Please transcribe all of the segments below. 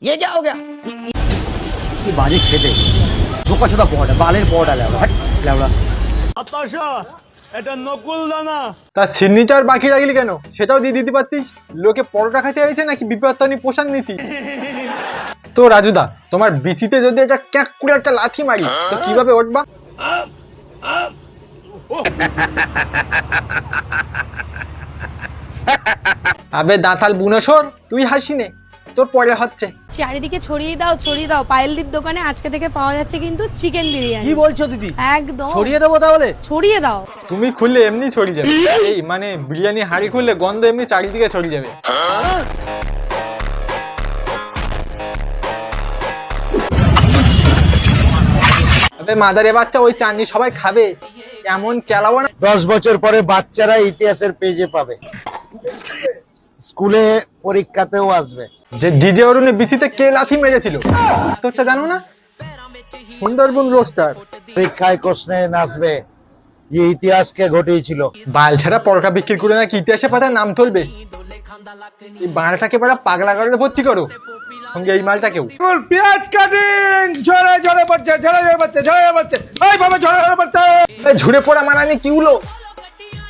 ये क्या हो गया? ये बाजे खेते धोखा छोटा पौड़ा बालेर पौड़ा লেওড়া আতাশা এটা নকুল দানা। তা সিগনেচার বাকি রাখলি কেন? সেটাও দিয়ে দিতে পারতিস। লোকে পরোটা খেতে আইছে নাকি বিপত্তানি পোষণ নীতি? তো রাজুদা, তোমার বিচিতে যদি একটা ক্যাক করে একটা লাথি মারি তো কিভাবে উঠবা? আবে দাঁতাল বুনসর, তুই হাসি নে, তোর পরে হচ্ছে। চারিদিকে ছড়িয়ে দাও পায়েলদির দোকানে আজকে থেকে পাওয়া যাচ্ছে কিন্তু চিকেন বিরিয়ানি। কি বলছো দিদি? একদম ছড়িয়ে দেবো তাহলে? ছড়িয়ে দাও। তুমি খুললে এমনি ছড়িয়ে যাবে। এই মানে বিরিয়ানি হাঁড়ি খুললে গন্ধ এমনি চারিদিকে ছড়িয়ে যাবে। আবে মাদারে বাচ্চা, ওই চাটনি সবাই খাবে এমন কেলাবো না। 10 বছর পরে বাচ্চারা ইতিহাসের পেজে পাবে, স্কুলে পরীক্ষাতেও আসবে। যে ডিজে অরুণে বিচিতে কে লাথি মেরেছিল তোরটা জানো না? সুন্দরবন রোস্টার পরীক্ষায় প্রশ্নে নাচবে, এই ইতিহাসকে ঘটিয়েছিল। বাল ছাড়া পরোটা বিক্রি করে নাকি ইতিহাসে পাতায় নাম তুলবে? এই বাড়াটাকে পাড়া পাগলা করে ভর্তি করো, সঙ্গে এই মালটাকেও। পেঁয়াজ কাটিং ঝরে ঝরে পড়ছে, ঝরে ঝরে পড়ছে, ঝরে ঝরে পড়ছে, এই বাবা ঝরে ঝরে পড়ছে। ঝুড়ে পড়া মানানি কি হলো?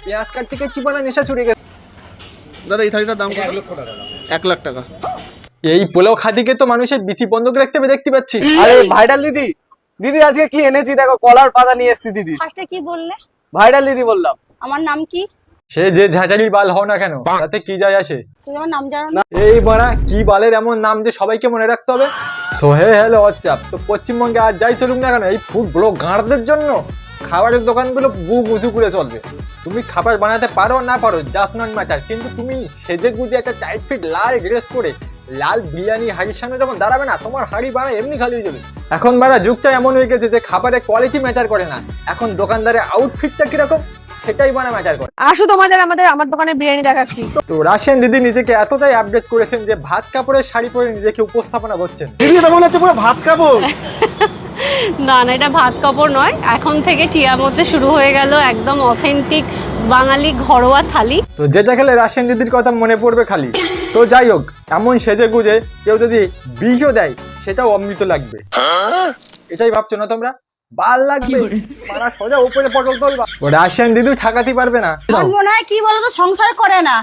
পেঁয়াজ কাটতে কি চিবানা নেশা ছুড়ে গেছে। দাদা এই থালিটার দাম কত? 1 লাখ টাকা। এই পোলাও খাদিকে তো মানুষের বিচি বন্ধক রাখতে হবে দেখতে পাচ্ছি। আরে ভাইরাল দিদি, দিদি আজকে কি এনেছি দেখো, কলার পাতা নিয়ে এসেছি দিদি। ফার্স্টে কি বললে? ভাইরাল দিদি বললাম। আমার নাম কি? সে যে ঝাঁঝালির বাল হও না কেন, তাতে কি যায় আসে? তুমি আমার নাম জানো না? এই বড়া কি বালের এমন নাম যে সবাইকে মনে রাখতে হবে? সোহে হ্যালো হোয়াটসঅ্যাপ। তো পশ্চিমবঙ্গে আজ যাই চলুক না কেন, এই ফুড ব্লগ গাঁড়দের জন্য খাবারের দোকানগুলো বুক উঁচু করে চলবে। তুমি খাবার বানাতে পারো না পারো ডাজ নট ম্যাটার, কিন্তু তুমি সেজে গুজে একটা টাইট ফিট লাল ড্রেস করে লাল বিরিয়ানি হাড়ির সামনে যখন দাঁড়াবে না, তোমার হাড়ি বাড়া এমনি খালি হয়ে যাবে। এখন বাড়া যুগটা এমন হয়ে গেছে যে খাবারের কোয়ালিটি ম্যাটার করে না, এখন দোকানদারের আউটফিটটা কিরকম সেটাই বানা ম্যাটার করে। আসো তোমাদের আমার দোকানে বিরিয়ানি দেখাচ্ছি। তো রাশিয়ান দিদি নিজেকে এতটাই আপডেট করেছেন যে ভাত কাপড়ের শাড়ি পরে নিজেকে উপস্থাপনা করছেন। দিদি এটা মনে হচ্ছে পুরো ভাত খাবো। না না, এটা ভাত কাপড় নয়, এখন থেকে টিয়ার মধ্যে শুরু হয়ে গেল একদম অথেন্টিক বাঙালি ঘরোয়া থালি। তো যেটা খেলে রাশিয়ান দিদির কথা মনে পড়বে খালি। তো যাই হোক, এমন সেজে গুজে কেউ যদি বিষও দেয় সেটাও অমৃত লাগবে। এটাই ভাবছো না তোমরা? বাল লাগবে মারা সোজা উপরে পটল তোলবা। ও রাশিয়ান দিদি ঠাকাতে পারবে না। আমার মনে হয় কি বলতো, সংসার করে না,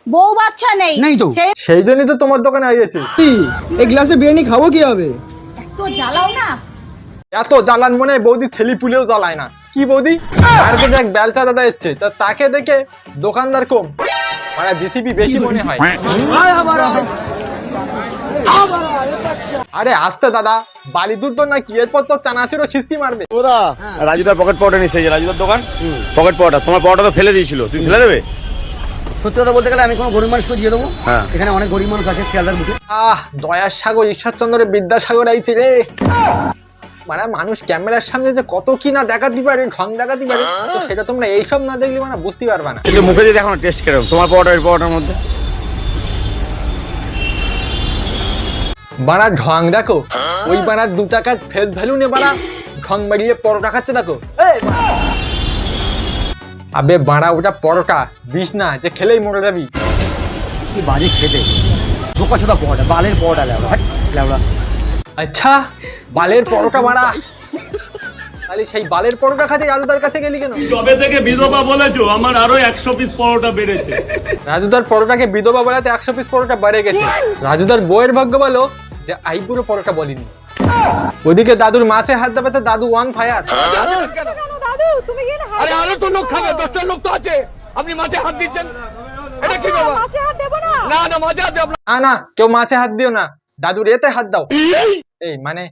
বউ বাচ্চা নেই তো সেই জন্যই তো তোমার দোকানে হয়েছে। এই গ্লাসে বিরিয়ানি খাবো কি হবে? এত জ্বালাও না। এত জ্বালান মনে হয় বৌদি ছেলি পুলেও জ্বালায় না। কি বৌদি মার্কেটে এক বেলচা দাদা এসছে, তা তাকে দেখে দোকানদার কম মানে জিসিবি বেশি মনে হয়। আরে আস্তে দাদা, বালি দুধ তো নাকি, এরপর তো চানাচুরও খিস্তি মারবে। ওরা রাজুদার পকেট পাউডার নিছে, যে রাজুদার দোকান পকেট পাউডার। তোমার পাউডার তো ফেলে দিয়েছিল, তুমি ফেলে দেবে? সত্যি কথা বলতে গেলে আমি কোনো গরিব মানুষকে দিয়ে দেবো। হ্যাঁ। এখানে অনেক গরিব মানুষ আছে শিয়ালদার বুকে। দয়ার সাগর ঈশ্বরচন্দ্রের বিদ্যাসাগর আইছে রে। মানে মানুষ ক্যামেরার সামনে যে কত কি না দেখাতে পারে, ঢং দেখাতে পারে, তো সেটা তোমরা এইসব না দেখলে মানে বুঝতে পারবে না। কিন্তু মুখে দিয়ে দেখো না টেস্ট কেরকম তোমার পাউডার এর পাউডারের মধ্যে। বাড়া ঢং দেখো, ওই বাড়া 2 টাকার ফেস ভ্যালু নে বাড়া ঢং বাড়িয়ে পরোটা খাচ্ছে দেখো। আবে বাড়া ওটা পরোটা, বিষ না যে খেলেই মরে যাবি। কি বাজে খেতে ধোকা ছোটা পৌড়া বালের পৌড়া লেওড়া। আচ্ছা বালের পরোটা বাড়া, তাহলে সেই বালের পরোটা খাতে রাজুদার কাছে গেলি কেন? তবে থেকে বিধবা বলেছো, আমার আরো 100 পিস পরোটা বেড়েছে। রাজুদার পরোটাকে বিধবা বলাতে 100 পিস পরোটা বেড়ে গেছে। রাজুদার বউয়ের ভাগ্য বলো যে আইবুড়ো পরোটা বলিনি। ওদিকে দাদুর মাছে হাত দেবে তো দাদু ওয়ান ফায়ার। দাদু তুমি কি না? আরে আরো তো লোক খাবে, 10টা লোক তো আছে, আপনি মাঝে হাত দিচ্ছেন, এটা কি বাবা? মাছে হাত দেব না। না না মাঝে হাত দেব না। না কেউ মাছে হাত দিও না, দাদুর এতে হাত দাও। এই মানে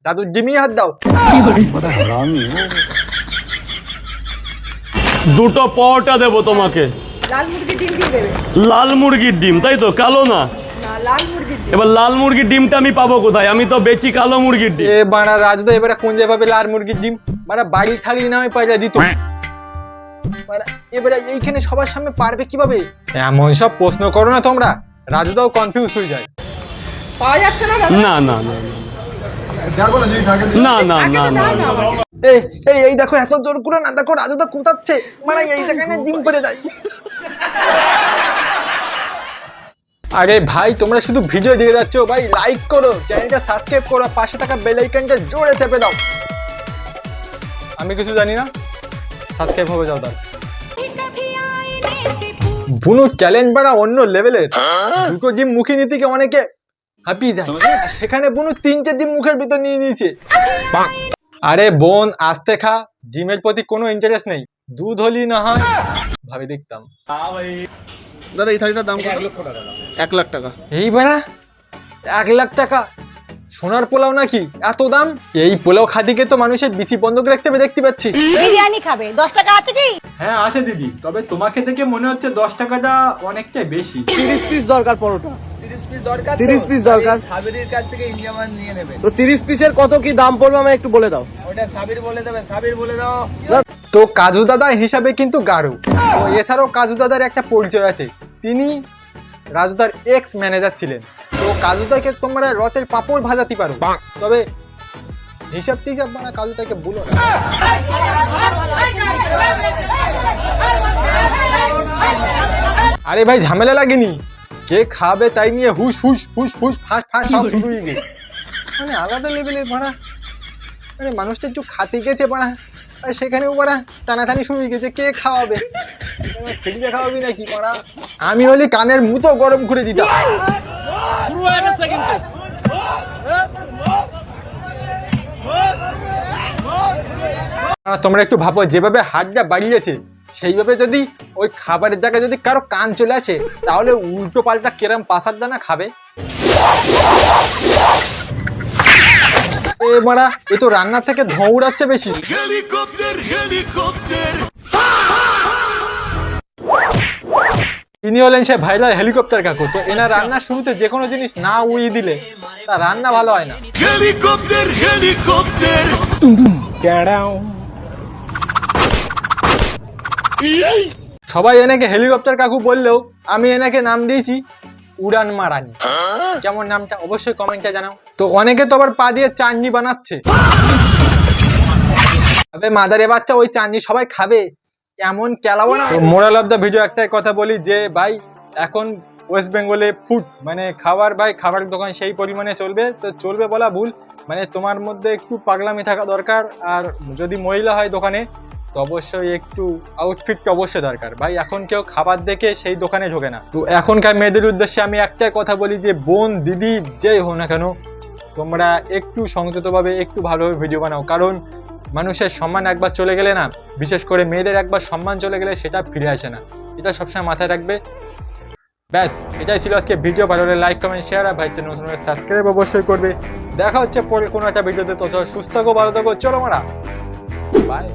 দাদুর ডিমি হাত দাও। দুটো পরোটা দেবো তোমাকে। লাল মুরগির ডিম দিয়ে দেবে। লাল মুরগির ডিম, তাই তো? কালো না? না, লাল মুরগির ডিম। এবার লাল মুরগির ডিমটা আমি পাবো কোথায়? আমি তো বেচি কালো মুরগির ডিম। এ বাড়া রাজুদা এবারে কোন যেভাবে লাল মুরগির ডিম মানে বাড়ি থাকলি না আমি পাইলা দিত। এবারে এইখানে সবার সামনে পারবে কিভাবে? এমন সব প্রশ্ন করো না তোমরা, রাজুদাও কনফিউজ হয়ে যায়। পাওয়া যাচ্ছে না দাদা? না না না না না না না না। এই দেখো এত জোর করে না, দেখো রাজুদা কোথাচ্ছে মানে এই জায়গায় ডিম করে দেয়। আরে ভাই তোমরা শুধু ভিডিও দিয়ে যাচ্ছ, ভাই লাইক করো, চ্যানেলটা সাবস্ক্রাইব করো, পাশে থাকা বেল আইকনটা জোরে চেপে দাও। আমি কিছু জানি না, সাবস্ক্রাইব হবে যাও। বুনু চ্যালেঞ্জ বাড়া অন্য লেভেলের। দুটো ডিম মুখে নিতে গিয়ে অনেকে হাঁপিয়ে যায়, সেখানে বুনু 3-4 ডিম মুখের ভিতর নিয়ে নিয়েছে। আরে বোন আস্তে খা, ডিমের প্রতি কোনো ইন্টারেস্ট নেই, দুধ হলি না হয় ভাবে দেখতাম। দাদা এই থালিটার দাম কত? 1 লাখ টাকা। এই বেড়া 1 লাখ টাকা? সোনার পোলাও নাকি এত দাম? এই পোলাও খাদিকে তো মানুষের বিচি বন্ধ করে রাখতে হবে দেখতে পাচ্ছি। বিরিয়ানি খাবে, 10 টাকা আছে কি? হ্যাঁ আছে দিদি, তবে তোমাকে দেখে মনে হচ্ছে 10 টাকাটা অনেকটাই বেশি। 30 পিস দরকার পরোটা, 30 পিস দরকার, 30 পিস দরকার। সাবিরের কাছ থেকে ইন্ডিয়ামান নিয়ে নেবে তো 30 পিসের কত কি দাম পড়বে আমায় একটু বলে দাও। ওটা সাবির বলে দেবে, সাবির বলে দাও। তো কাজু দাদা হিসাবে কিন্তু গাঢ়। তো এছাড়াও কাজু দাদার একটা পরিচয় আছে, তিনি রাজুদার এক্স ম্যানেজার ছিলেন। তো কাজুদাকে তোমরা রথের পাপড় ভাজাতে পারো, তবে হিসাব টিসাব মানে কাজুদাকে বলো না। আরে ভাই ঝামেলা লাগেনি, কে খাবে তাই নিয়ে হুস হুস হুস হুস ফাঁস ফাঁস সব শুরু হয়ে গেছে, মানে আলাদা লেভেলের ভাড়া। মানে মানুষটা একটু খাতে গেছে ভাড়া, আর সেখানেও ভাড়া টানাটানি শুরু হয়ে গেছে, কে খাওয়াবে, ফেটিতে খাওয়াবি নাকি ভাড়া? আমি হলে কানের মুতো গরম করে দিতাম। তোমরা একটু ভাবো, যেভাবে হাতটা বাড়িয়েছে সেইভাবে যদি ওই খাবারের জায়গায় যদি কারো কান চলে আসে, তাহলে উল্টো পাল্টা কেরম পাশার দানা খাবে। এ মারা, এ তো রান্নার থেকে ধোঁয়া উড়াচ্ছে বেশি। ইনি হলেন সে ভাইরাল হেলিকপ্টার কাকু। তো এনার রান্নার শুরুতে যে কোনো জিনিস না উড়িয়ে দিলে তা রান্না ভালো হয় না। সবাই এনাকে হেলিকপ্টার কাকু বললেও আমি এনাকে নাম দিয়েছি উড়ান মারানি। কেমন নামটা অবশ্যই কমেন্টে জানাও। তো অনেকে তো আবার পা দিয়ে চাটনি বানাচ্ছে। তবে মাদারে বাচ্চা, ওই চাটনি সবাই খাবে এমন কেলাবো না। মোরাল অফ দ্য ভিডিও একটাই কথা বলি যে ভাই এখন ওয়েস্ট বেঙ্গলে ফুড মানে খাবার, ভাই খাবারের দোকান সেই পরিমাণে চলবে। তো চলবে বলা ভুল, মানে তোমার মধ্যে একটু পাগলামি থাকা দরকার। আর যদি মহিলা হয় দোকানে তো অবশ্যই একটু আউটফিটটা অবশ্যই দরকার। ভাই এখন কেউ খাবার দেখে সেই দোকানে ঢোকে না। তো এখনকার মেয়েদের উদ্দেশ্যে আমি একটাই কথা বলি যে বোন দিদি যেই হো না কেন, তোমরা একটু সংযতভাবে একটু ভালোভাবে ভিডিও বানাও। কারণ মানুষের সম্মান একবার চলে গেলে না, বিশেষ করে মেয়েদের একবার সম্মান চলে গেলে সেটা ফিরে আসে না, এটা সবসময় মাথায় রাখবে। ব্যাস এটাই ছিল আজকে ভিডিও। ভালো হলে লাইক কমেন্ট শেয়ার, আর ভাই চ্যানেল নতুন হলে সাবস্ক্রাইব অবশ্যই করবে। দেখা হচ্ছে পরে কোনো একটা ভিডিওতে। তো সুস্থ থাকো, ভালো থাকো, চলো মারা, বাই।